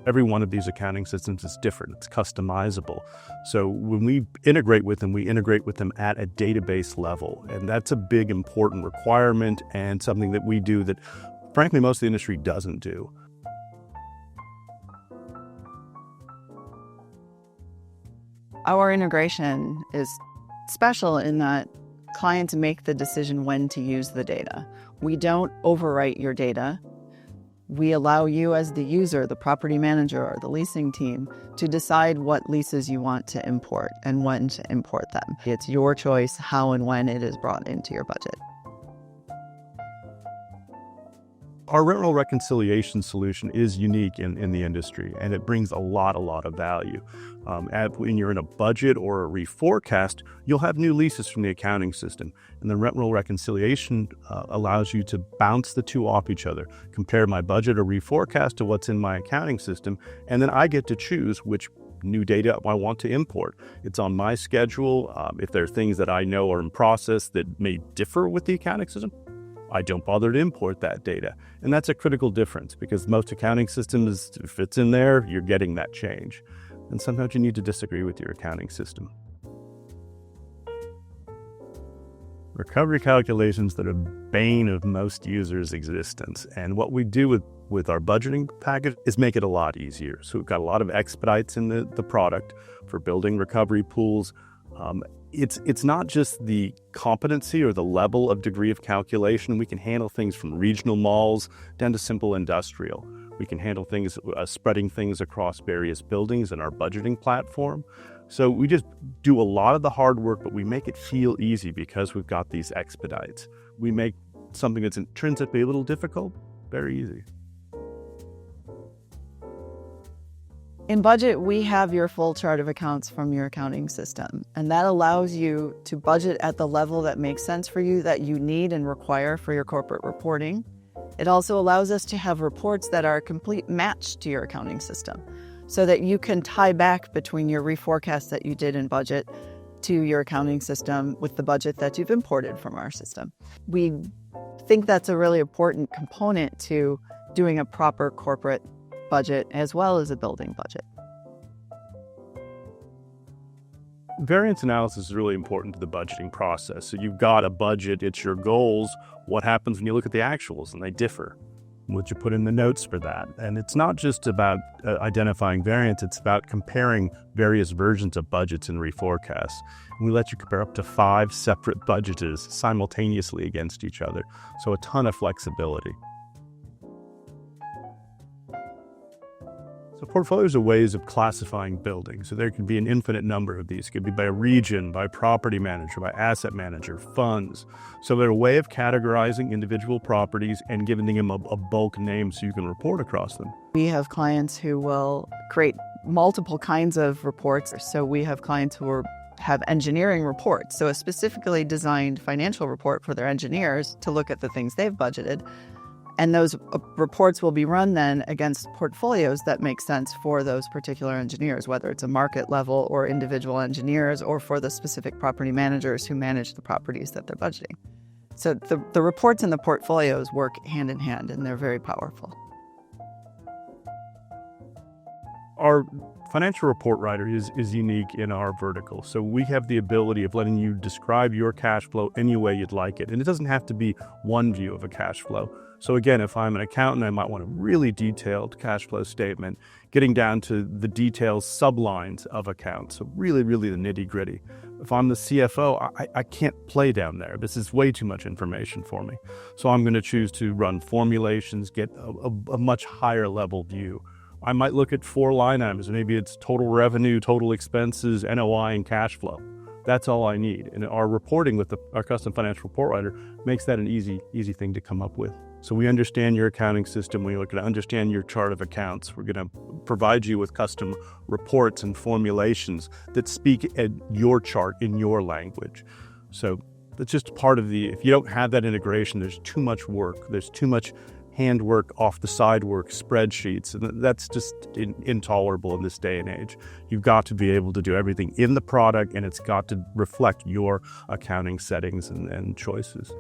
Every one of these accounting systems is different. It's customizable. So when we integrate with them at a database level. And that's a big, important requirement and something that we do that, frankly, most of the industry doesn't do. Our integration is special in that clients make the decision when to use the data. We don't overwrite your data. We allow you as the user, the property manager or the leasing team, to decide what leases you want to import and when to import them. It's your choice how and when it is brought into your budget. Our rent roll reconciliation solution is unique in the industry, and it brings a lot of value. When you're in a budget or a reforecast, you'll have new leases from the accounting system, and the rent roll reconciliation allows you to bounce the two off each other, compare my budget or reforecast to what's in my accounting system, and then I get to choose which new data I want to import. It's on my schedule. If there are things that I know are in process that may differ with the accounting system, I don't bother to import that data. And that's a critical difference because most accounting systems, if it's in there, you're getting that change. And sometimes you need to disagree with your accounting system. Recovery calculations that are bane of most users' existence. And what we do with our budgeting package is make it a lot easier. So we've got a lot of expedites in the product for building recovery pools. It's not just the competency or the level of degree of calculation. We can handle things from regional malls down to simple industrial. We can handle things, spreading things across various buildings in our budgeting platform. So we just do a lot of the hard work, but we make it feel easy because we've got these expedites. We make something that's intrinsically a little difficult very easy. In budget, we have your full chart of accounts from your accounting system, and that allows you to budget at the level that makes sense for you, that you need and require for your corporate reporting. It also allows us to have reports that are a complete match to your accounting system, so that you can tie back between your reforecast that you did in budget to your accounting system with the budget that you've imported from our system. We think that's a really important component to doing a proper corporate budget as well as a building budget. Variance analysis is really important to the budgeting process. So you've got a budget, it's your goals. What happens when you look at the actuals and they differ? What you put in the notes for that? And it's not just about identifying variance, it's about comparing various versions of budgets and reforecasts. And we let you compare up to 5 separate budgets simultaneously against each other. So a ton of flexibility. So portfolios are ways of classifying buildings. So there can be an infinite number of these. It could be by region, by property manager, by asset manager, funds. So they're a way of categorizing individual properties and giving them a bulk name so you can report across them. We have clients who will create multiple kinds of reports. So we have clients who have engineering reports, so a specifically designed financial report for their engineers to look at the things they've budgeted. And those reports will be run then against portfolios that make sense for those particular engineers, whether it's a market level or individual engineers or for the specific property managers who manage the properties that they're budgeting. So the reports and the portfolios work hand in hand, and they're very powerful. Our financial report writer is unique in our vertical. So we have the ability of letting you describe your cash flow any way you'd like it. And it doesn't have to be one view of a cash flow. So again, if I'm an accountant, I might want a really detailed cash flow statement, getting down to the details sublines of accounts. So really the nitty gritty. If I'm the CFO, I can't play down there. This is way too much information for me. So I'm going to choose to run formulations, get a much higher level view. I might look at 4 line items. Maybe it's total revenue, total expenses, NOI, and cash flow. That's all I need. And our reporting with our custom financial report writer makes that an easy thing to come up with. So we understand your accounting system. We're going to understand your chart of accounts. We're going to provide you with custom reports and formulations that speak at your chart in your language. So that's just part of if you don't have that integration, there's too much work. There's too much handwork, off the side work, spreadsheets, and that's just intolerable in this day and age. You've got to be able to do everything in the product, and it's got to reflect your accounting settings and choices.